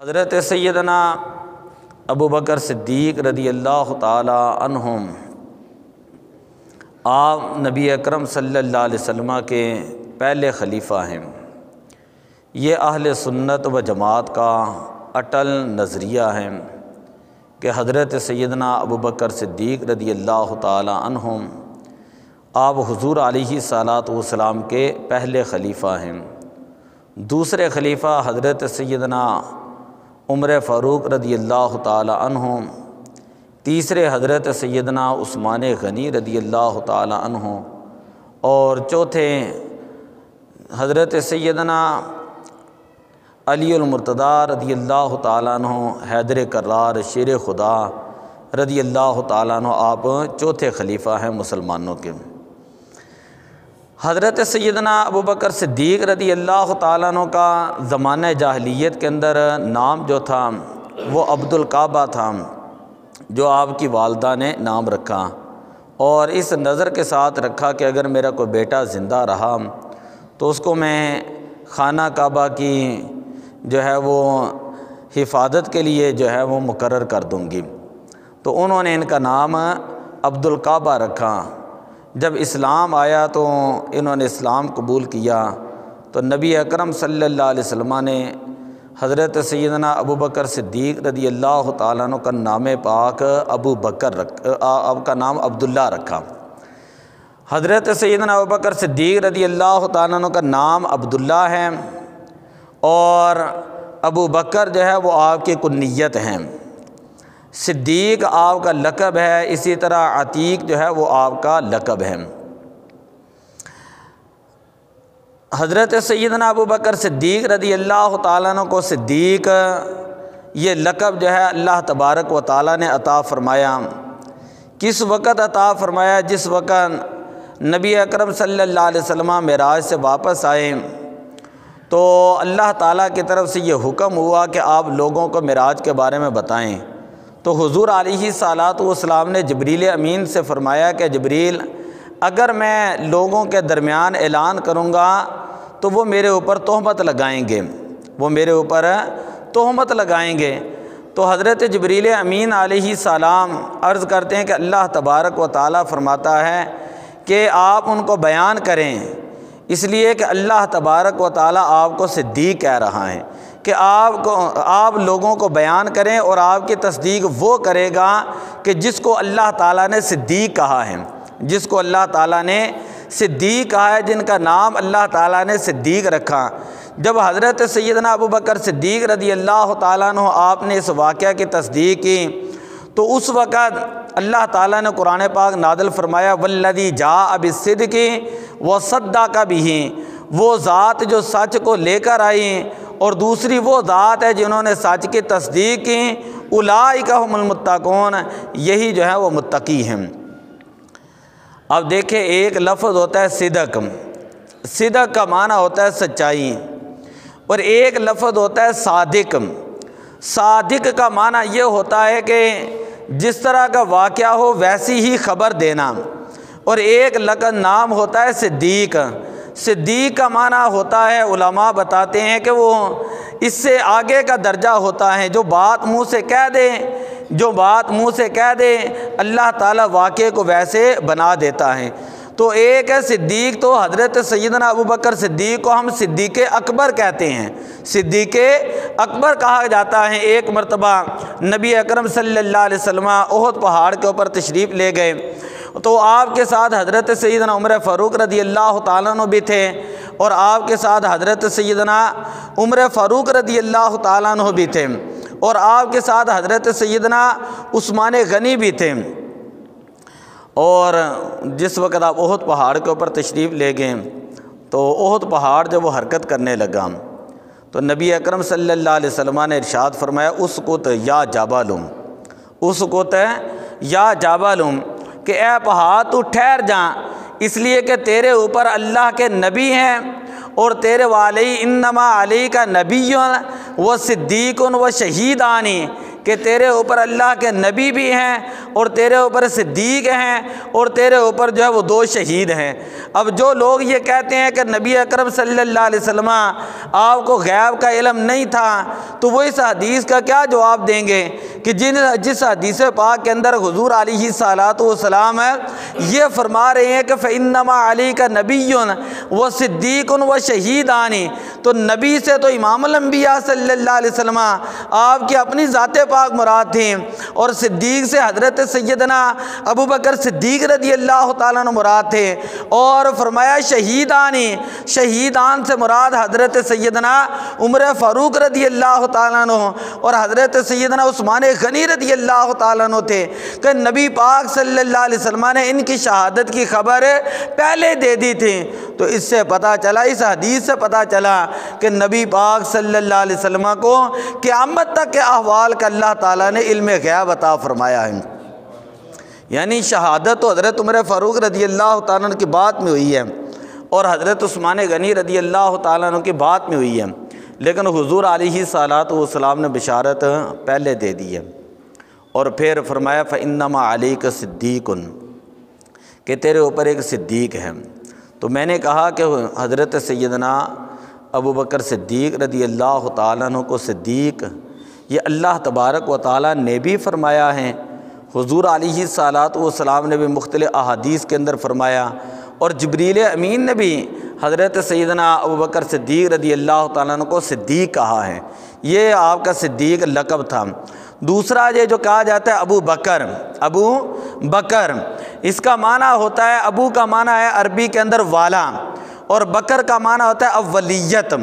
حضرت سیدنا ابو بکر صدیق رضی اللہ تعالی عنہم آپ نبی اکرم صلی اللہ علیہ وسلم کے پہلے خلیفہ ہیں۔ یہ اہل سنت و جماعت کا اٹل نظریہ ہے کہ حضرت سیدنا ابو بکر صدیق رضی اللہ تعالی عنہم آپ حضور علیہ الصلاۃ والسلام کے پہلے خلیفہ ہیں۔ دوسرے خلیفہ حضرت سیدنا عمر فاروق رضی اللہ تعالی عنہم، تیسرے حضرت سیدنا عثمان غنی رضی اللہ تعالی عنہ، اور چوتھے حضرت سیدنا علی المرتضیٰ رضی اللہ تعالیٰ عنہ، حیدر کرار شیر خدا رضی اللہ تعالیٰ عنہ، آپ چوتھے خلیفہ ہیں مسلمانوں کے۔ حضرت سیدنا ابو بکر صدیق رضی اللہ تعالیٰ عنہ کا زمانہ جاہلیت کے اندر نام جو تھا وہ عبد الکعبہ تھا، جو آپ کی والدہ نے نام رکھا، اور اس نظر کے ساتھ رکھا کہ اگر میرا کوئی بیٹا زندہ رہا تو اس کو میں خانہ کعبہ کی جو ہے وہ حفاظت کے لیے جو ہے وہ مقرر کر دوں گی۔ تو انہوں نے ان کا نام عبد الکعبہ رکھا۔ جب اسلام آیا تو انہوں نے اسلام قبول کیا تو نبی اکرم صلی اللہ علیہ وسلم نے حضرت سیدنا ابو بکر صدیق رضی اللہ تعالیٰ عنہ کا نام پاک ابو بکر آپ کا نام عبداللہ رکھا۔ حضرت سیدنا ابو بکر صدیق رضی اللہ تعالیٰ عنہ کا نام عبداللہ ہے، اور ابو بکر جو ہے وہ آپ کی کنیت ہیں، صدیق آپ کا لقب ہے، اسی طرح عتیق جو ہے وہ آپ کا لقب ہے۔ حضرت سیدنا ابو بکر صدیق رضی اللہ تعالیٰ عنہ کو صدیق یہ لقب جو ہے اللہ تبارک و تعالیٰ نے عطا فرمایا۔ کس وقت عطا فرمایا؟ جس وقت نبی اکرم صلی اللہ علیہ وسلم معراج سے واپس آئے تو اللہ تعالیٰ کی طرف سے یہ حکم ہوا کہ آپ لوگوں کو معراج کے بارے میں بتائیں۔ تو حضور علیہ الصلاۃ والسلام نے جبریل امین سے فرمایا کہ جبریل، اگر میں لوگوں کے درمیان اعلان کروں گا تو وہ میرے اوپر تہمت لگائیں گے، تو حضرت جبریل امین علیہ السلام عرض کرتے ہیں کہ اللہ تبارک و تعالیٰ فرماتا ہے کہ آپ ان کو بیان کریں، اس لیے کہ اللہ تبارک و تعالیٰ آپ کو صدیق کہہ رہا ہے کہ آپ لوگوں کو بیان کریں، اور آپ کی تصدیق وہ کرے گا کہ جس کو اللہ تعالیٰ نے صدیق کہا ہے، جن کا نام اللہ تعالیٰ نے صدیق رکھا۔ جب حضرت سیدنا ابو بکر صدیق رضی اللہ تعالیٰ عنہ آپ نے اس واقعہ کی تصدیق کی تو اس وقت اللہ تعالیٰ نے قرآن پاک نازل فرمایا، والذی جاء بالصدق وصدق بہ، وہ ذات جو سچ کو لے کر آئی، اور دوسری وہ ذات ہے جنہوں نے سچ کی تصدیق کی، اولئک ھم المتقون، یہی جو ہے وہ متقی ہیں۔ اب دیکھیں، ایک لفظ ہوتا ہے صدق، صدق کا معنی ہوتا ہے سچائی، اور ایک لفظ ہوتا ہے صادق۔ صادق کا معنی یہ ہوتا ہے کہ جس طرح کا واقعہ ہو ویسی ہی خبر دینا، اور ایک لقب نام ہوتا ہے صدیق۔ صدیق کا معنی ہوتا ہے، علماء بتاتے ہیں کہ وہ اس سے آگے کا درجہ ہوتا ہے، جو بات منہ سے کہہ دے اللہ تعالیٰ واقعے کو ویسے بنا دیتا ہے۔ تو ایک ہے صدیق، تو حضرت سیدنا ابو بکر صدیق کو ہم صدیق اکبر کہتے ہیں، صدیق اکبر کہا جاتا ہے۔ ایک مرتبہ نبی اکرم صلی اللہ علیہ وسلم احد پہاڑ کے اوپر تشریف لے گئے تو آپ کے ساتھ حضرت سیدنا عمر فاروق رضی اللہ تعالیٰ عنہ بھی تھے، اور آپ کے ساتھ حضرت سیدنا عمر فاروق رضی اللہ تعالیٰ عنہ بھی تھے، اور آپ کے ساتھ حضرت سیدنا عثمان غنی بھی تھے۔ اور جس وقت آپ احد پہاڑ کے اوپر تشریف لے گئے تو احد پہاڑ جب وہ حرکت کرنے لگا تو نبی اکرم صلی اللہ علیہ وسلم نے ارشاد فرمایا، اسکت یا جبل، اسکت یا جبل، کہ اے پہاڑ تو ٹھہر جا، اس لیے کہ تیرے اوپر اللہ کے نبی ہیں، اور تیرے والی انما علی کا نبی و صدیقن و شہیدانی، کہ تیرے اوپر اللہ کے نبی بھی ہیں اور تیرے اوپر صدیق ہیں اور تیرے اوپر جو ہے وہ 2 شہید ہیں۔ اب جو لوگ یہ کہتے ہیں کہ نبی اکرم صلی اللہ علیہ وسلم آپ کو غیب کا علم نہیں تھا، تو وہ اس حدیث کا کیا جواب دیں گے کہ جس حدیث پاک کے اندر حضور علیہ الصلوۃ والسلام یہ فرما رہے ہیں کہ فإنما علیک نبی و صدیق و شہیدانی، تو نبی سے تو امام الانبیاء صلی اللہ علیہ وسلم آپ کی اپنی ذات پاک مراد تھیں، اور صدیق سے حضرت سیدنا ابو بکر صدیق رضی اللہ تعالیٰ عنہ مراد تھے، اور فرمایا شہیدانی، شہیدان سے مراد حضرت سیدنا عمر فاروق رضی اللہ تعالیٰ عنہ اور حضرت سیدنا عثمان غنی رضی اللہ تعالیٰ عنہ تھے، کہ نبی پاک صلی اللہ علیہ وسلم نے ان کی شہادت کی خبر پہلے دے دی تھی۔ تو اس سے پتہ چلا، اس حدیث سے پتہ چلا کہ نبی پاک صلی اللہ علیہ وسلم کو قیامت تک کے احوال کا اللہ تعالیٰ نے علم غیب عطا فرمایا ہے۔ یعنی شہادت تو حضرت عمر فاروق رضی اللہ تعالیٰ عنہ کی بات میں ہوئی ہے اور حضرت عثمان غنی رضی اللہ تعالیٰ عنہ کی بات میں ہوئی ہے، لیکن حضور علیہ الصلوۃ والسلام نے بشارت پہلے دے دی ہے۔ اور پھر فرمایا فإنما علیک صدیق، کہ تیرے اوپر ایک صدیق ہے۔ تو میں نے کہا کہ حضرت سیدنا ابو بکر صدیق رضی اللہ تعالیٰ عنہ کو صدیق یہ اللہ تبارک و تعالیٰ نے بھی فرمایا ہے، حضور علیہ الصلوۃ والسلام نے بھی مختلف احادیث کے اندر فرمایا، اور جبریل امین نے بھی حضرت سیدنا ابو بکر صدیق رضی اللہ تعالیٰ عنہ کو صدیق کہا ہے، یہ آپ کا صدیق لقب تھا۔ دوسرا یہ جو کہا جاتا ہے ابو بکر، اس کا معنی ہوتا ہے، ابو کا معنی ہے عربی کے اندر والا، اور بکر کا معنی ہوتا ہے اولیت،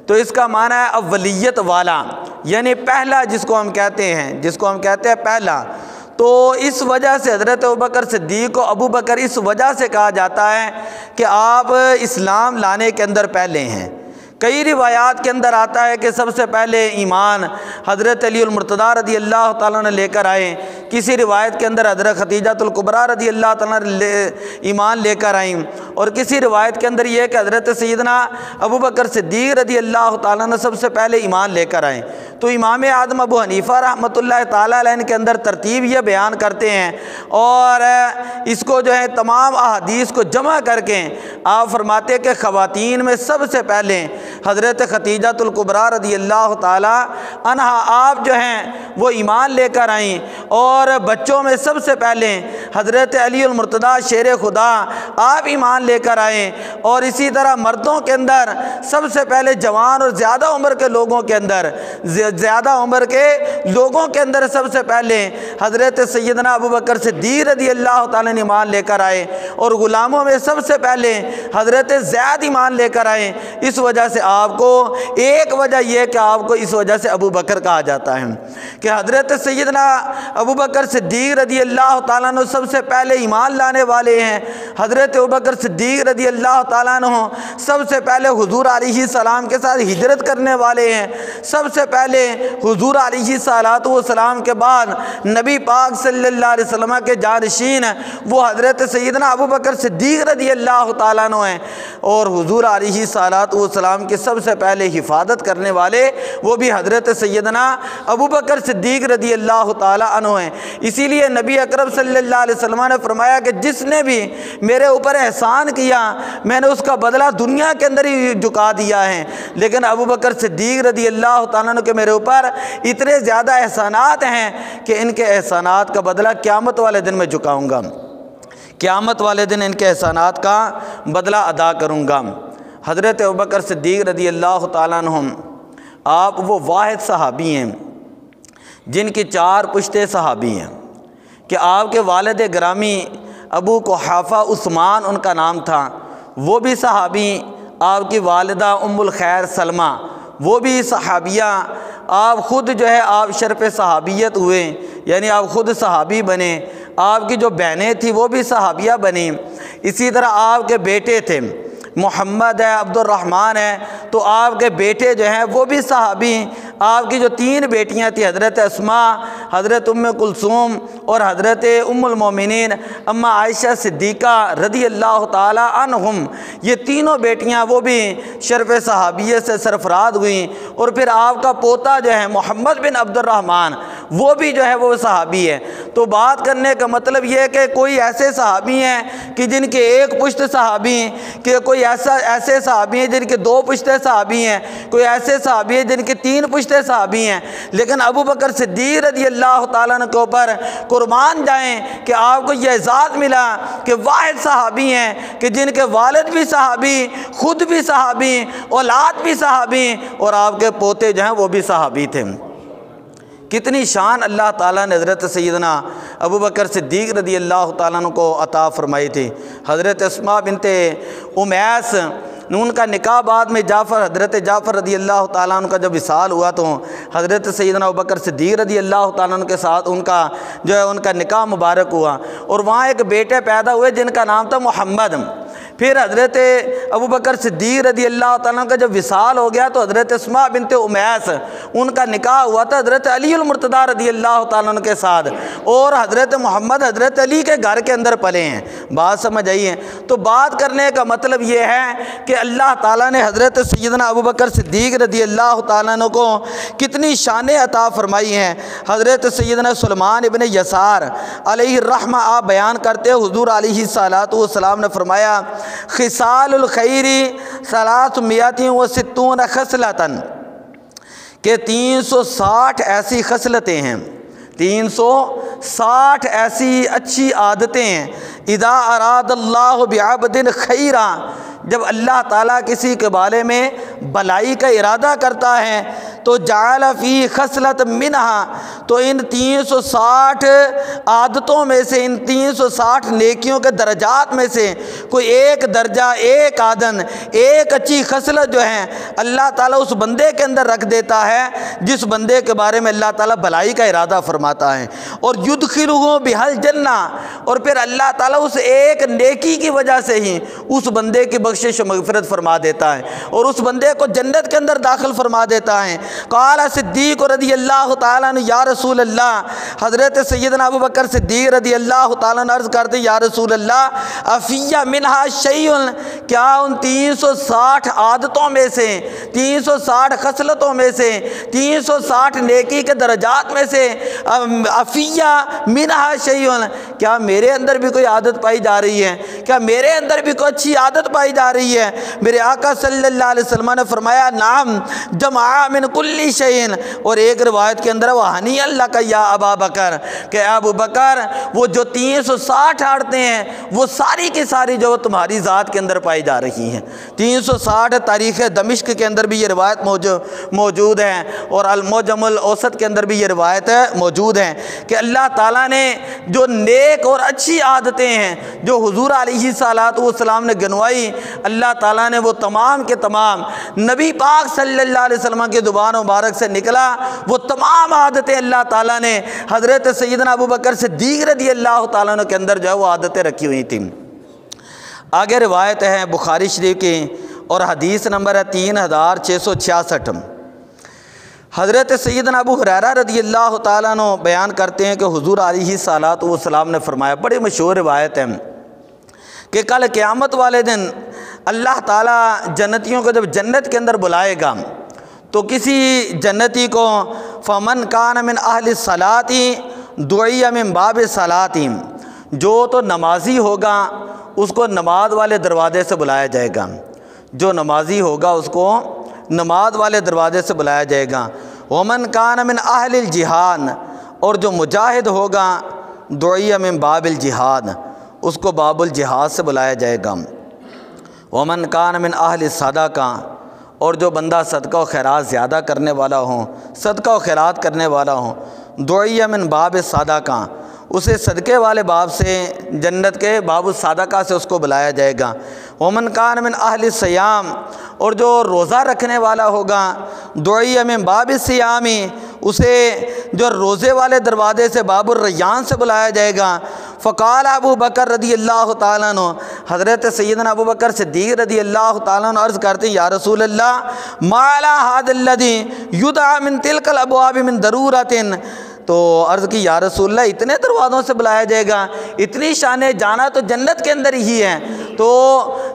تو اس کا معنی ہے اولیت والا، یعنی پہلا جس کو ہم کہتے ہیں پہلا۔ تو اس وجہ سے حضرت ابوبکر صدیق کو ابو بکر اس وجہ سے کہا جاتا ہے کہ آپ اسلام لانے کے اندر پہلے ہیں۔ کئی روایات کے اندر آتا ہے کہ سب سے پہلے ایمان حضرت علی المرتضیٰ رضی اللہ تعالیٰ نے لے کر آئے، کسی روایت کے اندر حضرت خدیجہ الکبریٰ رضی اللہ تعالیٰ نے ایمان لے کر آئیں، اور کسی روایت کے اندر یہ کہ حضرت سیدنا ابو بکر صدیق رضی اللہ تعالیٰ نے سب سے پہلے ایمان لے کر آئیں۔ تو امام اعظم ابو حنیفہ رحمۃ اللہ تعالیٰ علیہ کے اندر ترتیب یہ بیان کرتے ہیں، اور اس کو جو ہے تمام احادیث کو جمع کر کے آپ فرماتے کہ خواتین میں سب سے پہلے حضرت خدیجہ الکبریٰ رضی اللہ تعالیٰ عنہا آپ جو ہیں وہ ایمان لے کر آئیں، اور بچوں میں سب سے پہلے حضرت علی المرتضیٰ شیر خدا آپ ایمان لے کر آئیں، اور اسی طرح مردوں کے اندر سب سے پہلے جوان اور زیادہ عمر کے لوگوں کے اندر سب سے پہلے حضرت سیدنا ابو بکر صدیق رضی اللہ تعالیٰ نے ایمان لے کر آئے، اور غلاموں میں سب سے پہلے حضرت زید ایمان لے کر آئے۔ اس وجہ سے آپ کو ایک وجہ یہ کہ آپ کو اس وجہ سے ابو بکر کہا جاتا ہے کہ حضرت سیدنا ابو بکر صدیق رضی اللہ تعالیٰ عنہ سب سے پہلے ایمان لانے والے ہیں۔ حضرت ابو بکر صدیق رضی اللہ تعالیٰ عنہ سب سے پہلے حضور علیہ السلام کے ساتھ ہجرت کرنے والے ہیں۔ سب سے پہلے حضور علیہ الصلوۃ والسلام کے بعد نبی پاک صلی اللہ علیہ وسلم کے جانشین وہ حضرت سیدنا ابو بکر صدیق رضی اللہ تعالیٰ عنہ ہیں، اور حضور علیہ الصلوۃ والسلام کے سب سے پہلے حفاظت کرنے والے وہ بھی حضرت سیدنا ابو بکر صدیق رضی اللہ تعالیٰ عنہ ہیں۔ اسی لیے نبی اکرم صلی اللہ علیہ وسلم نے فرمایا کہ جس نے بھی میرے اوپر احسان کیا میں نے اس کا بدلہ دنیا کے اندر ہی چکا دیا ہے، لیکن ابو بکر صدیق رضی اللہ تعالیٰ عنہ کے میرے اوپر اتنے زیادہ احسانات ہیں کہ ان کے احسانات کا بدلہ قیامت والے دن میں چکاؤں گا، قیامت والے دن ان کے احسانات کا بدلہ ادا کروں گا۔ حضرت ابوبکر صدیق رضی اللہ تعالیٰ عنہ آپ وہ واحد صحابی ہیں جن کی 4 پشتے صحابی ہیں، کہ آپ کے والد گرامی ابو قحافہ عثمان ان کا نام تھا، وہ بھی صحابی، آپ کی والدہ ام الخیر سلمہ وہ بھی صحابیہ، آپ خود جو ہے آپ شرف صحابیت ہوئے، یعنی آپ خود صحابی بنے، آپ کی جو بہنیں تھیں وہ بھی صحابیہ بنیں۔ اسی طرح آپ کے بیٹے تھے محمد ہے، عبد الرحمن ہے، تو آپ کے بیٹے جو ہیں وہ بھی صحابی، آپ کی جو 3 بیٹیاں تھیں حضرت اسماء، حضرت کلثوم اور حضرت المومنین اما عائشہ صدیقہ رضی اللہ تعالی عنہم، یہ تینوں بیٹیاں وہ بھی شرف صحابیت سے سرفراز ہوئیں، اور پھر آپ کا پوتا جو ہے محمد بن عبد الرحمن وہ بھی جو ہے وہ صحابی ہے۔ تو بات کرنے کا مطلب یہ ہے کہ کوئی ایسے صحابی ہیں کہ جن کے ایک پشت صحابی ہیں، کہ کوئی ایسے صحابی ہیں جن کے دو پشتے صحابی ہیں، کوئی ایسے صحابی ہیں جن کے تین پشتے صحابی ہیں، لیکن ابو بکر صدیق رضی اللہ تعالیٰ عنہ کے اوپر قربان جائیں کہ آپ کو یہ اعزاز ملا کہ واحد صحابی ہیں کہ جن کے والد بھی صحابی، خود بھی صحابی، اولاد بھی صحابی، اور آپ کے پوتے جو ہیں وہ بھی صحابی تھے۔ کتنی شان اللہ تعالیٰ نے حضرت سیدنا ابو بکر صدیق رضی اللہ تعالیٰ عنہ کو عطا فرمائی تھی۔ حضرت اسماء بنت امیس، ان کا نکاح بعد میں حضرت جعفر رضی اللہ تعالیٰ عنہ کا جب وصال ہوا تو حضرت سیدنا ابو بکر صدیق رضی اللہ تعالیٰ عنہ کے ساتھ ان کا نکاح مبارک ہوا، اور وہاں ایک بیٹے پیدا ہوئے جن کا نام تھا محمد۔ پھر حضرت ابو بکر صدیق رضی اللہ تعالیٰ عنہ کا جب وصال ہو گیا تو حضرت اسماء بنت امیس ان کا نکاح ہوا تھا حضرت علی المرتضیٰ رضی اللہ تعالیٰ عنہ کے ساتھ، اور حضرت محمد حضرت علی کے گھر کے اندر پلے ہیں۔ بات سمجھ آئیے؟ تو بات کرنے کا مطلب یہ ہے کہ اللہ تعالیٰ نے حضرت سیدنا ابو بکر صدیق رضی اللہ تعالیٰ عنہ کو کتنی شانیں عطا فرمائی ہیں۔ حضرت سیدنا سلمان ابن یسار علیہ الرحمہ آپ بیان کرتے حضور علیہ الصلاۃ والسلام نے فرمایا خصال الخیر 360 خصلۃ، کہ 360 ایسی خصلتیں ہیں، 360 ایسی اچھی عادتیں ہیں۔ اذا اراد اللہ بعبد خیرا، جب اللہ تعالیٰ کسی کے بارے میں بلائی کا ارادہ کرتا ہے تو جعل فی خصلۃ منہا، تو ان 360 عادتوں میں سے، ان 360 نیکیوں کے درجات میں سے کوئی ایک درجہ، ایک عادت، ایک اچھی خصلت جو ہے اللہ تعالیٰ اس بندے کے اندر رکھ دیتا ہے جس بندے کے بارے میں اللہ تعالیٰ بلائی کا ارادہ فرماتا ہے، اور یدخلہ بہل جنہ، اور پھر اللہ تعالیٰ اس ایک نیکی کی وجہ سے ہی اس بندے کی بخشش و مغفرت فرما دیتا ہے اور اس بندے کو جنت کے اندر داخل فرما دیتا ہے۔ قال صدیق رضی اللہ تعالیٰ عنہ یا رسول اللہ، حضرت سیدنا ابو بکر صدیق رضی اللہ تعالیٰ عنہ عرض کرتے یا رسول اللہ افیہ منہا شیء، کیا ان 360 عادتوں میں سے، 360 خصلتوں میں سے، 360 نیکی کے درجات میں سے افیہ منہا شیء، کیا میرے اندر بھی کوئی عادت پائی جا رہی ہے؟ کیا میرے اندر بھی کوئی اچھی عادت پائی جا رہی ہے؟ میرے آقا صلی اللہ علیہ وسلم نے فرمایا نعم جمع من کل شیء، اور ایک روایت کے اندر وہ ہنیئا لک یا ابا بکر، کہ ابو بکر وہ جو 360 عادتیں ہیں وہ ساری کی ساری جو تمہاری ذات کے اندر پائی جا رہی ہیں۔ 360 تاریخ دمشق کے اندر بھی یہ روایت موجود ہے، اور المعجم الاوسط کے اندر بھی یہ روایت موجود ہے کہ اللہ تعالیٰ نے جو نیک اور اچھی عادتیں ہیں جو حضور علیہ الصلاۃ والسلام نے گنوائی، اللہ تعالیٰ نے وہ تمام کے تمام نبی پاک صلی اللہ علیہ وسلم کی زبان مبارک سے نکلا، وہ تمام عادتیں اللہ تعالیٰ نے حضرت سیدنا ابو بکر صدیق رضی اللہ تعالیٰ عنہ کے اندر جو ہے وہ عادتیں رکھی ہوئی تھیں۔ آگے روایت ہے بخاری شریف کی اور حدیث نمبر ہے 3666۔ حضرت سیدنا ابو ہریرہ رضی اللہ تعالیٰ عنہ بیان کرتے ہیں کہ حضور علیہ الصلاۃ والسلام نے فرمایا، بڑی مشہور روایت ہے، کہ کل قیامت والے دن اللہ تعالیٰ جنتیوں کو جب جنت کے اندر بلائے گا تو کسی جنتی کو فمن کان من اہل الصلاۃ دعی من باب الصلاۃ، جو تو نمازی ہوگا اس کو نماز والے دروازے سے بلایا جائے گا، جو نمازی ہوگا اس کو نماز والے دروازے سے بلایا جائے گا۔ ومن کان من اہل الجہاد، اور جو مجاہد ہوگا دعی من باب الجہاد، اس کو باب الجہاد سے بلایا جائے گا۔ ومن کان من اہل الصدقہ، اور جو بندہ صدقہ و خیرات زیادہ کرنے والا ہوں، صدقہ و خیرات کرنے والا ہوں، دعی من باب الصدقہ، اسے صدقے والے باب سے، جنت کے باب الصدقہ سے اس کو بلایا جائے گا۔ ومن کان من اہل الصیام، اور جو روزہ رکھنے والا ہوگا دعی من باب الصیام، اسے جو روزے والے دروازے سے باب الریان سے بلایا جائے گا۔ فقال ابو بکر رضی اللہ تعالیٰ عنہ، حضرت سیدنا ابو بکر صدیق رضی اللہ تعالیٰ عنہ عرض کرتے ہیں یا رسول اللہ ما علی ھذا الذی یدعى من تلک الابواب من ضرورۃ تو عرض کی یا رسول اللہ اتنے دروازوں سے بلایا جائے گا؟ اتنی شان ہے، جانا تو جنت کے اندر ہی ہے، تو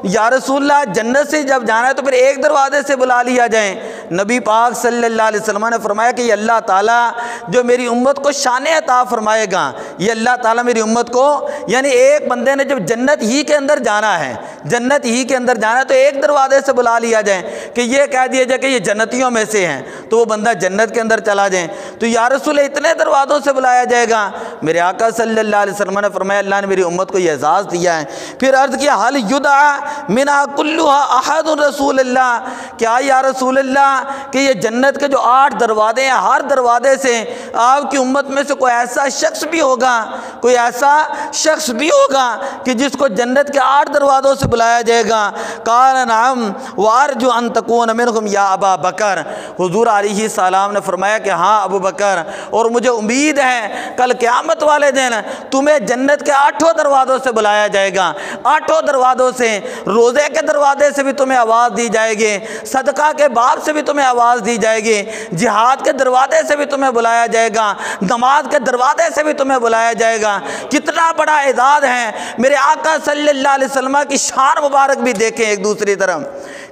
یا رسول اللہ جنت سے جب جانا ہے تو پھر ایک دروازے سے بلا لیا جائے۔ نبی پاک صلی اللہ علیہ وسلم نے فرمایا کہ یہ اللہ تعالیٰ جو میری امت کو شان عطا فرمائے گا، یہ اللہ تعالیٰ میری امت کو، یعنی ایک بندے نے جب جنت ہی کے اندر جانا ہے، جنت ہی کے اندر جانا ہے تو ایک دروازے سے بلا لیا جائے کہ یہ کہہ دیا جائے کہ یہ جنتیوں میں سے ہیں، تو وہ بندہ جنت کے اندر چلا جائے۔ تو یا رسول اللہ اتنے دروازوں سے بلایا جائے گا؟ میرے آقا صلی اللہ علیہ وسلم نے فرمایا اللہ نے میری امت کو یہ اعزاز دیا ہے۔ پھر عرض کیا حل یدعا منها کلها احد رسول اللہ، کیا یا رسول اللہ کہ یہ جنت کے جو 8 دروازے ہیں، ہر دروازے سے آپ کی امت میں سے کوئی ایسا شخص بھی ہوگا، کوئی ایسا شخص بھی ہوگا کہ جس کو جنت کے 8 دروازوں سے بلایا جائے گا؟ قال نعم وارجو ان تکون منهم یا ابا بکر، حضور علیہ السلام نے فرمایا کہ ہاں ابو بکر، اور مجھے امید ہے کل قیامت والے دن تمہیں جنت کے 8 دروازوں سے بلایا جائے گا، 8 دروازوں سے، روزے کے دروازے سے بھی تمہیں آواز دی جائے گی، صدقہ کے باب سے بھی تمہیں آواز دی جائے گی، جہاد کے دروازے سے بھی تمہیں بلایا جائے گا، نماز کے دروازے سے بھی تمہیں بلایا جائے گا۔ کتنا بڑا اعزاز ہے! میرے آقا صلی اللہ علیہ وسلم کی شان مبارک بھی دیکھیں ایک دوسری طرف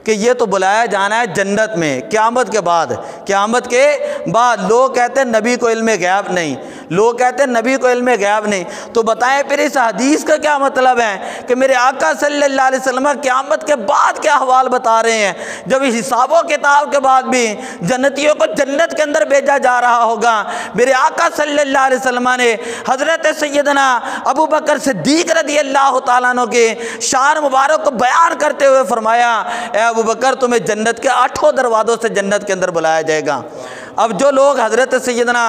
کہ یہ تو بلایا جانا ہے جنت میں قیامت کے بعد، قیامت کے بعد۔ لوگ کہتے ہیں نبی کو علم غیب نہیں، لوگ کہتے ہیں نبی کو علم غیب نہیں، تو بتائیں پھر اس حدیث کا کیا مطلب ہے کہ میرے آقا صلی اللہ علیہ وسلم قیامت کے بعد کیا احوال بتا رہے ہیں؟ جب اس حساب و کتاب کے بعد بھی جنتیوں کو جنت کے اندر بھیجا جا رہا ہوگا، میرے آقا صلی اللہ علیہ وسلم نے حضرت سیدنا ابو بکر صدیق رضی اللہ تعالیٰ عنہ کے شان مبارک کو بیان کرتے ہوئے فرمایا اے ابو بکر تمہیں جنت کے 8 دروازوں سے جنت کے اندر بلایا جائے گا۔ اب جو لوگ حضرت سیدنا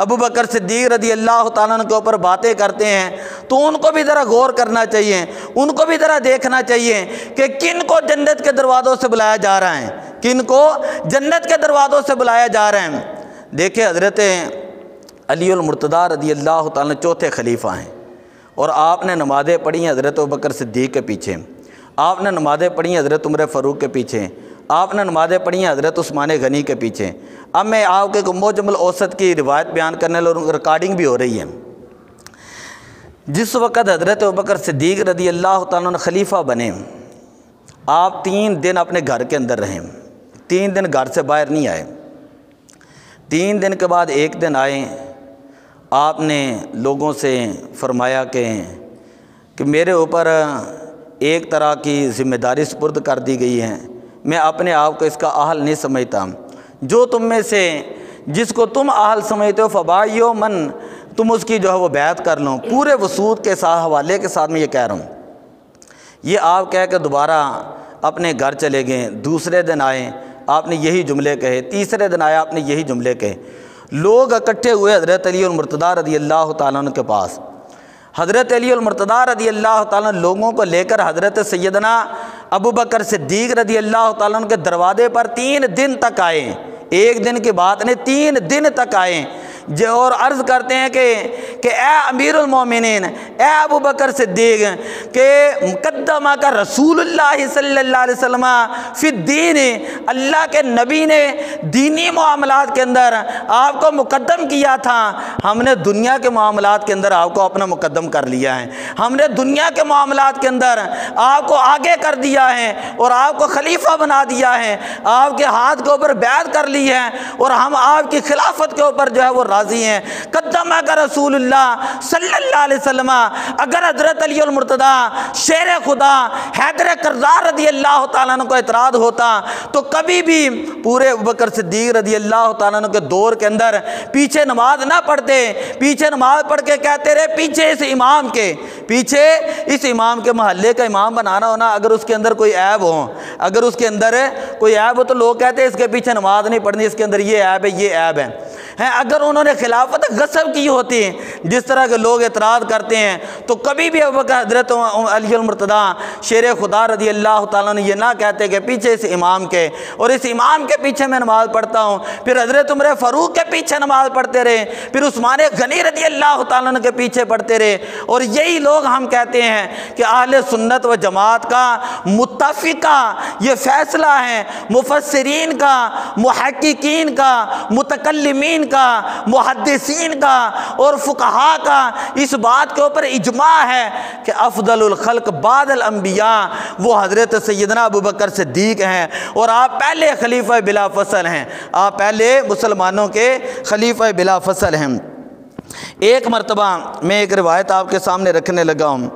ابو بکر صدیق رضی اللہ تعالیٰ عنہ کے اوپر باتیں کرتے ہیں تو ان کو بھی ذرا غور کرنا چاہیے، ان کو بھی ذرا دیکھنا چاہیے کہ کن کو جنت کے دروازوں سے بلایا جا رہا ہے، کن کو جنت کے دروازوں سے بلایا جا رہا ہے۔ دیکھیں حضرت علی المرتضیٰ رضی اللہ تعالیٰ عنہ 4تھے خلیفہ ہیں، اور آپ نے نمازیں پڑھی ہیں حضرت ابو بکر صدیق کے پیچھے، آپ نے نمازیں پڑھی ہیں حضرت عمر فاروق کے پیچھے، آپ نے نمازیں پڑھی ہیں حضرت عثمان غنی کے پیچھے۔ اب میں آپ کے موجم الاوسط کی روایت بیان کرنے اور ریکارڈنگ بھی ہو رہی ہے۔ جس وقت حضرت ابوبکر صدیق رضی اللہ تعالیٰ عنہ خلیفہ بنے، آپ 3 دن اپنے گھر کے اندر رہیں، 3 دن گھر سے باہر نہیں آئے۔ 3 دن کے بعد ایک دن آئے، آپ نے لوگوں سے فرمایا کہ میرے اوپر ایک طرح کی ذمہ داری سپرد کر دی گئی ہے، میں اپنے آپ کو اس کا اہل نہیں سمجھتا، جو تم میں سے جس کو تم اہل سمجھتے ہو فبایو من، تم اس کی جو ہے وہ بیعت کر لو۔ پورے وسوط کے ساتھ، حوالے کے ساتھ میں یہ کہہ رہا ہوں۔ یہ آپ کہہ کے دوبارہ اپنے گھر چلے گئے۔ دوسرے دن آئے، آپ نے یہی جملے کہے۔ تیسرے دن آئے، آپ نے یہی جملے کہے۔ لوگ اکٹھے ہوئے حضرت علی المرتضیٰ رضی اللہ تعالیٰ عنہ کے پاس۔ حضرت علی المرتضیٰ رضی اللہ تعالیٰ عنہ لوگوں کو لے کر حضرت سیدنا ابو بکر صدیق رضی اللہ تعالیٰ عنہ کے دروازے پر 3 دن تک آئے۔ ایک دن کی بات نہیں، 3 دن تک آئے اور عرض کرتے ہیں کہ اے امیر المومنین، اے ابو بکر صدیق، کہ مقدمہ کا رسول اللہ صلی اللہ علیہ وسلم فی الدین، اللہ کے نبی نے دینی معاملات کے اندر آپ کو مقدم کیا تھا، ہم نے دنیا کے معاملات کے اندر آپ کو اپنا مقدم کر لیا ہے، ہم نے دنیا کے معاملات کے اندر آپ کو آگے کر دیا ہے اور آپ کو خلیفہ بنا دیا ہے، آپ کے ہاتھ کے اوپر بیعت کر لی ہے اور ہم آپ کی خلافت کے اوپر جو ہے وہ راضی ہیں۔ قدمہ کا رسول اللہ صلی اللہ علیہ وسلم۔ اگر حضرت علی المرتضیٰ شیر خدا حیدر کرزار رضی اللہ تعالیٰ عنہ کو اعتراض ہوتا تو کبھی بھی پورے ابوبکر صدیق رضی اللہ تعالیٰ عنہ کے دور کے اندر پیچھے نماز نہ پڑھتے، پیچھے نماز پڑھ کے کہتے رہے پیچھے اس امام کے، پیچھے اس امام کے محلے کا امام بنانا ہونا، اگر اس کے اندر کوئی عیب ہو، اگر اس کے اندر کوئی عیب ہو تو لوگ کہتے ہیں اس کے پیچھے نماز نہیں پڑھنی، اس کے اندر یہ عیب ہے، یہ عیب ہے۔ اگر انہوں نے خلافت غصب کی ہوتی جس طرح کے لوگ اعتراض کرتے ہیں تو کبھی بھی ابوبکر حضرت علی المرتضیٰ شیر خدا رضی اللہ تعالیٰ نے یہ نہ کہتے کہ پیچھے اس امام کے اور اس امام کے پیچھے میں نماز پڑھتا ہوں، پھر حضرت عمر فاروق کے پیچھے نماز پڑھتے رہے، پھر عثمان غنی رضی اللہ تعالیٰ کے پیچھے پڑھتے رہے۔ اور یہی لوگ ہم کہتے ہیں کہ اہل سنت و جماعت کا متفقہ یہ فیصلہ ہے، مفسرین کا، محققین کا، متکلمین کا، محدثین کا اور فقہاء کا اس بات کے اوپر اجماع ہے کہ افضل الخلق بعد الانبیاء وہ حضرت سیدنا ابوبکر صدیق ہیں، اور آپ پہلے خلیفہ بلا فصل ہیں، آپ پہلے مسلمانوں کے خلیفہ بلا فصل ہیں۔ ایک مرتبہ میں ایک روایت آپ کے سامنے رکھنے لگا ہوں،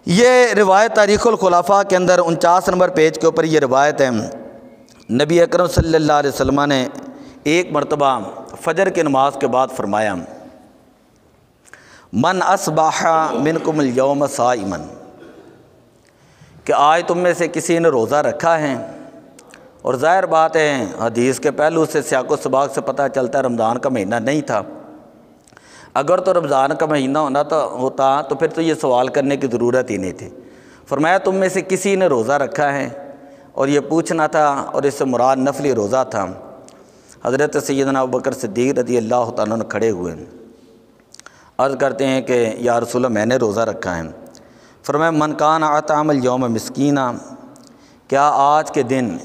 یہ روایت تاریخ الخلفاء کے اندر 49 نمبر پیج کے اوپر یہ روایت ہے۔ نبی اکرم صلی اللہ علیہ وسلم نے ایک مرتبہ فجر کی نماز کے بعد فرمایا، من اصبح منکم اليوم صائما، کہ آج تم میں سے کسی نے روزہ رکھا ہے، اور ظاہر بات ہے حدیث کے پہلو سے سیاق و سباق سے پتہ چلتا ہے رمضان کا مہینہ نہیں تھا، اگر تو رمضان کا مہینہ ہوتا تو پھر تو یہ سوال کرنے کی ضرورت ہی نہیں تھی۔ فرمایا تم میں سے کسی نے روزہ رکھا ہے، اور یہ پوچھنا تھا، اور اس سے مراد نفلی روزہ تھا۔ حضرت سیدنا ابوبکر صدیق رضی اللہ تعالیٰ عنہ کھڑے ہوئے، عرض کرتے ہیں کہ یا رسول اللہ میں نے روزہ رکھا ہے۔ فرمایا من کان اطعم الیوم مسکینا، کیا آج کے دن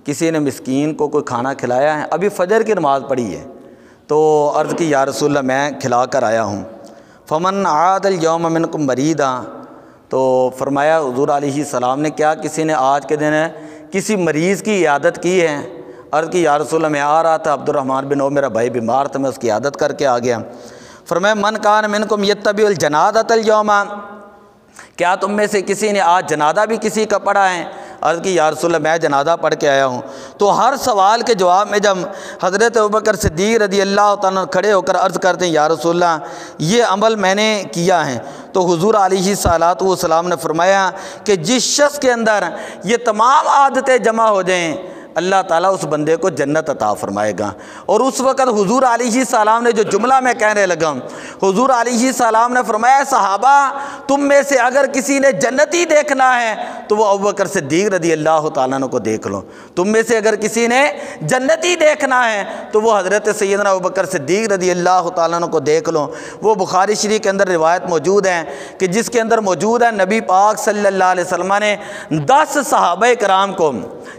کسی نے مسکین کو کوئی کھانا کھلایا ہے؟ ابھی فجر کی نماز پڑھی ہے تو عرض کی یا رسول اللہ میں کھلا کر آیا ہوں۔ فمن عاد الیوم منکم مریضا، تو فرمایا حضور علیہ السلام نے کیا کسی نے آج کے دن کسی مریض کی عیادت کی ہے؟ عرض کی یا رسول اللہ میں آ رہا تھا، عبد الرحمن بن عوف میرا بھائی بیمار تھا، میں اس کی عیادت کر کے آ گیا۔ فرمایا من کان منکم یتبع الجنازۃ الیوم، کیا تم میں سے کسی نے آج جنازہ بھی کسی کا پڑھا ہے؟ عرض کی یا رسول اللہ میں جنازہ پڑھ کے آیا ہوں۔ تو ہر سوال کے جواب میں جب حضرت ابوبکر صدیق رضی اللہ تعالیٰ کھڑے ہو کر عرض کرتے ہیں یا رسول اللہ یہ عمل میں نے کیا ہے، تو حضور علیہ الصلوۃ والسلام نے فرمایا کہ جس شخص کے اندر یہ تمام عادتیں جمع ہو جائیں اللہ تعالیٰ اس بندے کو جنت عطا فرمائے گا۔ اور اس وقت حضور علیہ السلام نے جو جملہ میں کہنے لگا، حضور علیہ السلام نے فرمایا صحابہ تم میں سے اگر کسی نے جنتی دیکھنا ہے تو وہ ابوبکر صدیق رضی اللہ تعالیٰ عنہ کو دیکھ لو، تم میں سے اگر کسی نے جنتی دیکھنا ہے تو وہ حضرت سیدنا ابوبکر صدیق رضی اللہ تعالیٰ عنہ کو دیکھ لو۔ وہ بخاری شریف کے اندر روایت موجود ہے کہ جس کے اندر موجود ہے نبی پاک صلی اللہ علیہ وسلم نے 10 صحابہ کرام کو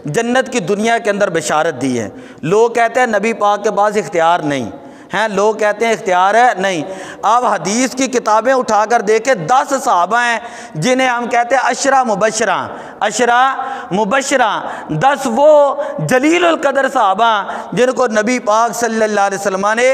جنت کی دنیا کے اندر بشارت دی ہے۔ لوگ کہتے ہیں نبی پاک کے پاس اختیار نہیں ہیں، لوگ کہتے ہیں اختیار ہے نہیں۔ آپ حدیث کی کتابیں اٹھا کر دیکھیں 10 صحابہ ہیں جنہیں ہم کہتے ہیں عشرہ مبشرہ، 10 وہ جلیل القدر صحابہ جن کو نبی پاک صلی اللہ علیہ وسلم نے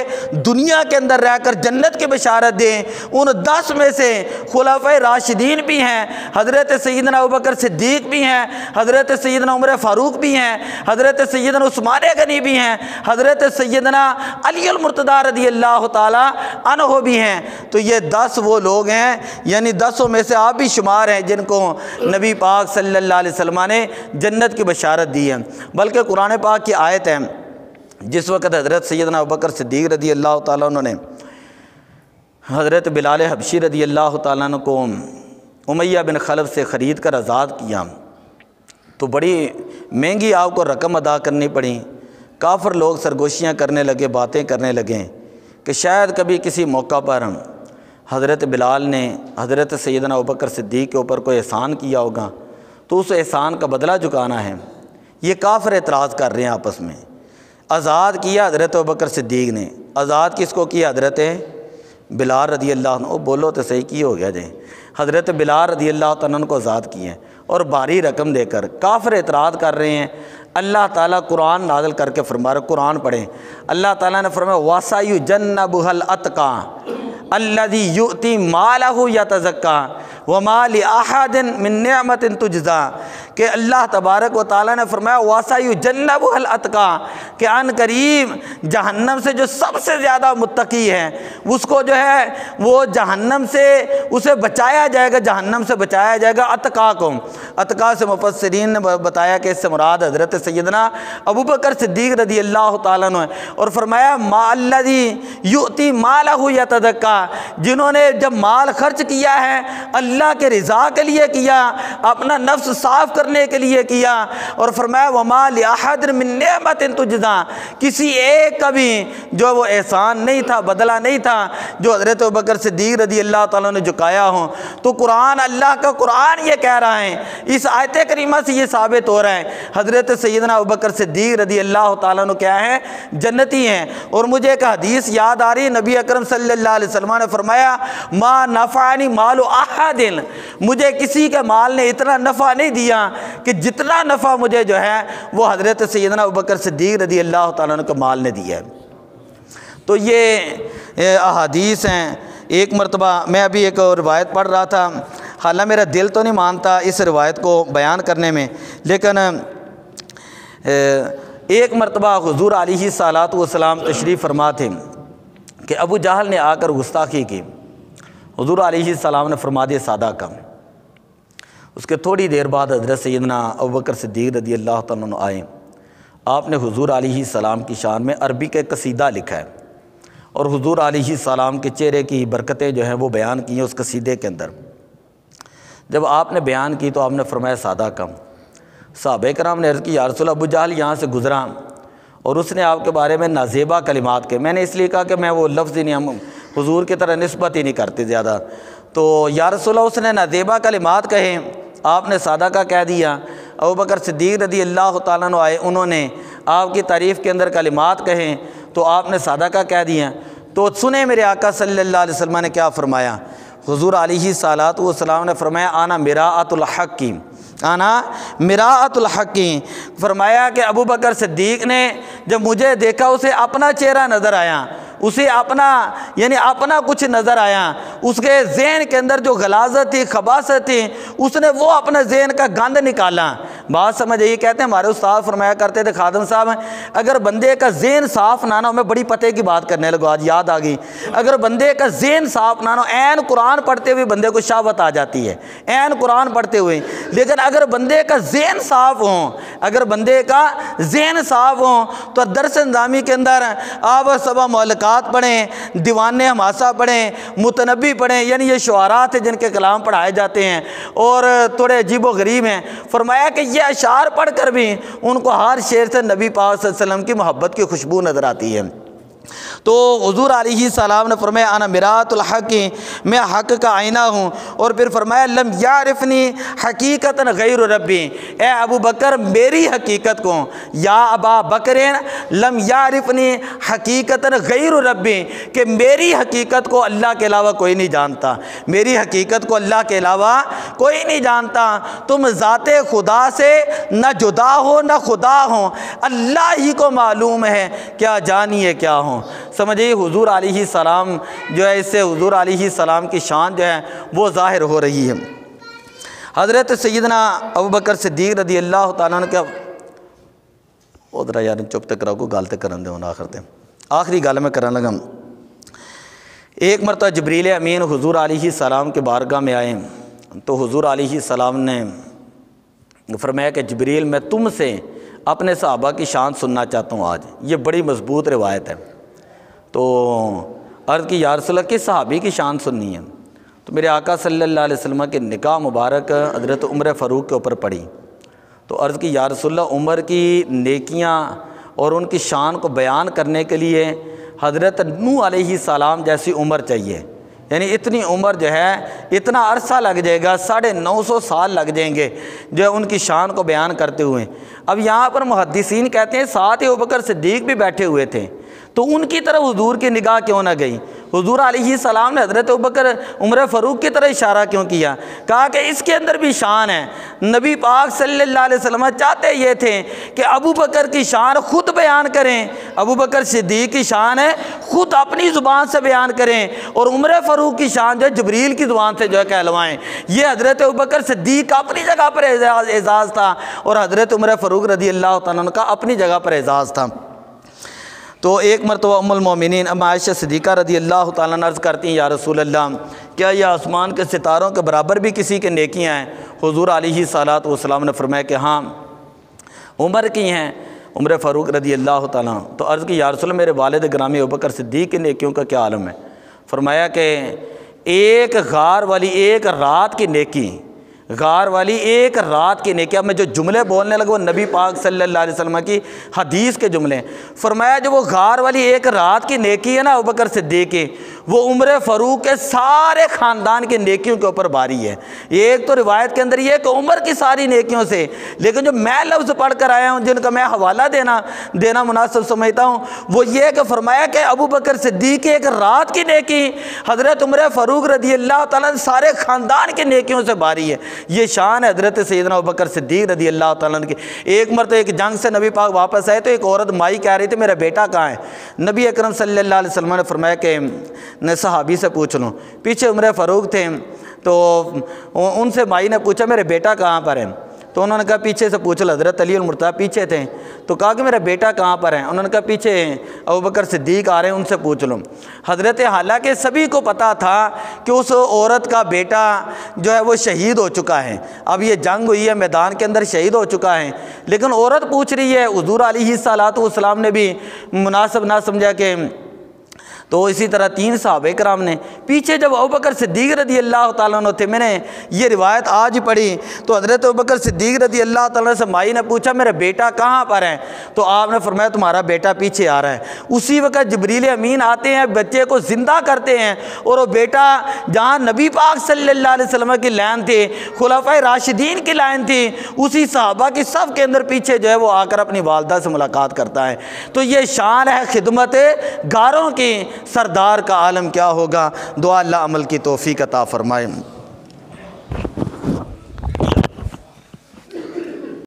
دنیا کے اندر رہ کر جنت کی بشارت دیں۔ ان 10 میں سے خلفائے راشدین بھی ہیں، حضرت سیدنا ابوبکر صدیق بھی ہیں، حضرت سیدنا عمر فاروق بھی ہیں، حضرت سیدنا عثمان غنی بھی ہیں، حضرت سیدنا علی المرتضیٰ رضی اللہ تعالی عنہ بھی ہیں۔ تو یہ 10 وہ لوگ ہیں، یعنی 10 میں سے آپ بھی شمار ہیں جن کو نبی پاک صلی اللہ علیہ وسلم نے جنت کی بشارت دی ہے۔ بلکہ قرآن پاک کی آیت ہے، جس وقت حضرت سیدنا ابوبکر صدیق رضی اللہ تعالیٰ عنہ نے حضرت بلال حبشی رضی اللہ تعالیٰ عنہ کو امیہ بن خلف سے خرید کر آزاد کیا تو بڑی مہنگی آپ کو رقم ادا کرنی پڑی۔ کافر لوگ سرگوشیاں کرنے لگے، باتیں کرنے لگے کہ شاید کبھی کسی موقع پر حضرت بلال نے حضرت سیدنا ابوبکر صدیق کے اوپر کوئی احسان کیا ہوگا تو اس احسان کا بدلہ چکانا ہے۔ یہ کافر اعتراض کر رہے ہیں آپس میں۔ آزاد کیا حضرت ابوبکر صدیق نے، آزاد کس کو کیا؟ حضرت بلال رضی اللہ عنہ۔ بولو تو صحیح کی ہو گیا جی، حضرت بلال رضی اللہ عنہ کو آزاد کیا اور بھاری رقم دے کر۔ کافر اعتراض کر رہے ہیں۔ اللہ تعالیٰ قرآن نازل کر کے فرما رہے، قرآن پڑھیں، اللہ تعالیٰ نے فرمایا وَسَيُجَنَّبُهَا الْأَتْقَى الَّذِي يُؤْتِي مَالَهُ يَتَزَكَّى، وما لأحد من نعمت تجزا، کہ اللہ تبارک و تعالیٰ نے فرمایا وَسَيُجَنَّبُهَا الْأَتْقَى، کہ عن قریب جہنم سے جو سب سے زیادہ متقی ہے اس کو جو ہے وہ جہنم سے اسے بچایا جائے گا، جہنم سے بچایا جائے گا۔ اتقا کو، اتقا سے مفسرین نے بتایا کہ اس سے مراد حضرت سیدنا ابوبکر صدیق رضی اللہ تعالیٰ عنہ ہے، اور فرمایا ما الذی یؤتی مالہ یتزکا، جنہوں نے جب مال خرچ کیا ہے اللہ کے رضا کے لیے کیا، اپنا نفس صاف کرنے کے لیے کیا، اور فرمایا وما لأحد من نعمت تجزا، کسی ایک کا بھی جو وہ احسان نہیں تھا، بدلہ نہیں تھا جو حضرت ابوبکر صدیق رضی اللہ تعالیٰ نے چکایا ہو۔ تو قرآن، اللہ کا قرآن یہ کہہ رہا ہے، اس آیت کریمہ سے یہ ثابت ہو رہا ہے حضرت سیدنا ابوبکر صدیق رضی اللہ تعالیٰ نے کیا ہے، جنتی ہیں۔ اور مجھے ایک حدیث یاد آ رہی، نبی اکرم صلی اللہ علیہ وسلم نے فرمایا ما نفعنی مال احد، مجھے کسی کے مال نے اتنا نفع نہیں دیا کہ جتنا نفع مجھے جو ہے وہ حضرت سیدنا ابوبکر صدیق رضی اللہ تعالیٰ عنہ کے مال نے دیا ہے۔ تو یہ احادیث ہیں۔ ایک مرتبہ میں ابھی ایک روایت پڑھ رہا تھا، حالانکہ میرا دل تو نہیں مانتا اس روایت کو بیان کرنے میں، لیکن ایک مرتبہ حضور علیہ الصلوۃ والسلام تشریف فرما تھے کہ ابو جہل نے آ کر گستاخی کی، حضور علیہ السلام نے فرما دیا سادہ کم۔ اس کے تھوڑی دیر بعد حضرت سیدنا ابوبکر صدیق رضی اللہ تعالیٰ عنہ آئے، آپ نے حضور علیہ السلام کی شان میں عربی کا ایک قصیدہ لکھا ہے، اور حضور علیہ السلام کے چہرے کی برکتیں جو ہیں وہ بیان کی ہیں اس قصیدے کے اندر۔ جب آپ نے بیان کی تو آپ نے فرمایا سادہ کم۔ صحابہ کرام نے عرض کی یا رسول اللہ، ابو جہل یہاں سے گزرا اور اس نے آپ کے بارے میں نازیبا کلمات کے، میں نے اس لیے کہا کہ میں وہ لفظ ہی نہیں، ہم حضور کی طرح نسبت ہی نہیں کرتے زیادہ، تو یا رسول اللہ اس نے نازیبا کلمات کہے، آپ نے سادہ کا کہہ دیا۔ ابوبکر صدیق رضی اللہ تعالیٰ عنہ آئے، انہوں نے آپ کی تعریف کے اندر کلمات کہیں تو آپ نے سادہ کا کہہ دیا۔ تو سنیں میرے آقا صلی اللہ علیہ وسلم نے کیا فرمایا۔ حضور علیہ الصلوۃ والسلام نے فرمایا انا مراۃ الحق کی، انا مراۃ الحق کی، فرمایا کہ ابوبکر صدیق نے جب مجھے دیکھا اسے اپنا چہرہ نظر آیا، اسے اپنا یعنی اپنا کچھ نظر آیا، اس کے ذہن کے اندر جو غلاظت تھی، خباثت تھی، اس نے وہ اپنے ذہن کا گند نکالا۔ بات سمجھ یہ کہتے ہیں ہمارے استاد فرمایا کرتے تھے خادم صاحب، اگر بندے کا ذہن صاف نہ ہو، میں بڑی پتے کی بات کرنے لگا آج یاد آ گئی، اگر بندے کا ذہن صاف نہ ہو، عین قرآن پڑھتے ہوئے بندے کو شہوت آ جاتی ہے، عین قرآن پڑھتے ہوئے، لیکن اگر بندے کا ذہن صاف ہو، اگر بندے کا ذہن صاف ہو تو درس نظامی کے اندر آپ سبا معلقات پڑھیں، دیوان حماسہ پڑھیں، متنبی پڑھیں، یعنی یہ شعراء تھے جن کے کلام پڑھائے جاتے ہیں اور تھوڑے عجیب و غریب ہیں۔ فرمایا کہ یہ اشعار پڑھ کر بھی ان کو ہر شعر سے نبی پاک صلی اللہ علیہ وسلم کی محبت کی خوشبو نظر آتی ہے۔ تو حضور علیہ السلام نے فرمایا انا مراۃ الحق، میں حق کا آئینہ ہوں، اور پھر فرمایا لم یعرفنی حقیقتا غیر ربی، اے ابو بکر میری حقیقت کو، یا ابا بکر لم یعرفنی حقیقتا غیر ربی، کہ میری حقیقت کو اللہ کے علاوہ کوئی نہیں جانتا، میری حقیقت کو اللہ کے علاوہ کوئی نہیں جانتا، تم ذات خدا سے نہ جدا ہو نہ خدا ہو، اللہ ہی کو معلوم ہے کیا جانیے کیا ہو۔ سمجھئے حضور علیہ السلام جو ہے، اس سے حضور علیہ السلام کی شان جو ہے وہ ظاہر ہو رہی ہے۔ حضرت سیدنا ابوبکر صدیق رضی اللہ تعالیٰ عنہ کا ادھر یار چپ تک رہو، گل تے کرن دے ہن آخر تے آخری گل میں کرن لگا۔ ایک مرتبہ جبریل امین حضور علیہ السلام کے بارگاہ میں آئے تو حضور علیہ السلام نے فرمایا کہ جبریل میں تم سے اپنے صحابہ کی شان سننا چاہتا ہوں آج، یہ بڑی مضبوط روایت ہے۔ تو عرض کی یا رسول اللہ کس صحابی کی شان سننی ہے؟ تو میرے آقا صلی اللہ علیہ وسلم کے نکاح مبارک حضرت عمر فاروق کے اوپر پڑی، تو عرض کی یا رسول اللہ عمر کی نیکیاں اور ان کی شان کو بیان کرنے کے لیے حضرت نوح علیہ السلام جیسی عمر چاہیے، یعنی اتنی عمر جو ہے اتنا عرصہ لگ جائے گا، 950 سال لگ جائیں گے جو ہے ان کی شان کو بیان کرتے ہوئے۔ اب یہاں پر محدثین کہتے ہیں ساتھ ہی ابوبکر صدیق بھی بیٹھے ہوئے تھے، تو ان کی طرف حضور کی نگاہ کیوں نہ گئی؟ حضور علیہ السلام نے حضرت ابوبکر عمر فاروق کی طرح اشارہ کیوں کیا؟ کہا کہ اس کے اندر بھی شان ہے۔ نبی پاک صلی اللہ علیہ وسلم چاہتے یہ تھے کہ ابوبکر کی شان خود بیان کریں، ابوبکر صدیق کی شان ہے خود اپنی زبان سے بیان کریں، اور عمر فاروق کی شان جو ہے جبریل کی زبان سے جو ہے کہلوائیں۔ یہ حضرت ابوبکر صدیق کا اپنی جگہ پر اعزاز تھا، اور حضرت عمر فاروق رضی اللہ تعالیٰ عنہ کا اپنی جگہ پر اعزاز تھا۔ تو ایک مرتبہ ام المومنین ام عائشہ صدیقہ رضی اللہ تعالیٰ عنہ عرض کرتی ہیں، یا رسول اللہ کیا یہ آسمان کے ستاروں کے برابر بھی کسی کے نیکیاں ہیں؟ حضور علیہ الصلوۃ والسلام نے فرمایا کہ ہاں عمر کی ہیں، عمر فاروق رضی اللہ تعالیٰ۔ تو عرض کی یا رسول اللہ میرے والد گرامی ابوبکر صدیق کی نیکیوں کا کیا عالم ہے؟ فرمایا کہ ایک غار والی ایک رات کی نیکی، غار والی ایک رات کی نیکی۔ اب میں جو جملے بولنے لگا وہ نبی پاک صلی اللہ علیہ وسلم کی حدیث کے جملے ہیں۔ فرمایا جو وہ غار والی ایک رات کی نیکی ہے نا ابوبکر صدیق کی، وہ عمر فاروق کے سارے خاندان کی نیکیوں کے اوپر باری ہے۔ ایک تو روایت کے اندر یہ ہے کہ عمر کی ساری نیکیوں سے، لیکن جو میں لفظ پڑھ کر آیا ہوں جن کا میں حوالہ دینا مناسب سمجھتا ہوں وہ یہ ہے کہ فرمایا کہ ابوبکر صدیق کی ایک رات کی نیکی حضرت عمر فاروق رضی اللہ تعالیٰ سارے خاندان کی نیکیوں سے باری ہے۔ یہ شان ہے حضرت سیدنا ابوبکر صدیق رضی اللہ تعالیٰ عنہ کی۔ ایک مرتبہ ایک جنگ سے نبی پاک واپس آئے تو ایک عورت مائی کہہ رہی تھی میرا بیٹا کہاں ہے؟ نبی اکرم صلی اللہ علیہ وسلم نے فرمایا کہ صحابی سے پوچھ لوں۔ پیچھے عمر فاروق تھے تو ان سے مائی نے پوچھا میرے بیٹا کہاں پر ہے؟ تو انہوں نے کہا پیچھے سے پوچھ لو۔ حضرت علی المرتضیٰ پیچھے تھے تو کہا کہ میرا بیٹا کہاں پر ہے؟ انہوں نے کہا پیچھے ابوبکر صدیق آ رہے ہیں ان سے پوچھ لو۔ حضرت حالانکہ سبھی کو پتہ تھا کہ اس عورت کا بیٹا جو ہے وہ شہید ہو چکا ہے، اب یہ جنگ ہوئی ہے میدان کے اندر شہید ہو چکا ہے، لیکن عورت پوچھ رہی ہے۔ حضور علیہ الصلوۃ والسلام نے بھی مناسب نہ سمجھا کہ تو اسی طرح 3 صحابہ کرام نے پیچھے جب ابوبکر صدیق رضی اللہ تعالیٰ عنہ تھے، میں نے یہ روایت آج ہی پڑھی تو حضرت ابوبکر صدیق رضی اللہ تعالیٰ عنہ سے مائی نے پوچھا میرا بیٹا کہاں پر ہے؟ تو آپ نے فرمایا تمہارا بیٹا پیچھے آ رہا ہے۔ اسی وقت جبریل امین آتے ہیں، بچے کو زندہ کرتے ہیں، اور وہ بیٹا جہاں نبی پاک صلی اللہ علیہ وسلم کی لائن تھی، خلفائے راشدین کی لائن تھی، اسی صحابہ کی صف کے اندر پیچھے جو ہے وہ آ کر اپنی والدہ سے ملاقات کرتا ہے۔ تو یہ شان ہے خدمت غاروں کی، سردار کا عالم کیا ہوگا؟ دعا اللہ عمل کی توفیق عطا فرمائے۔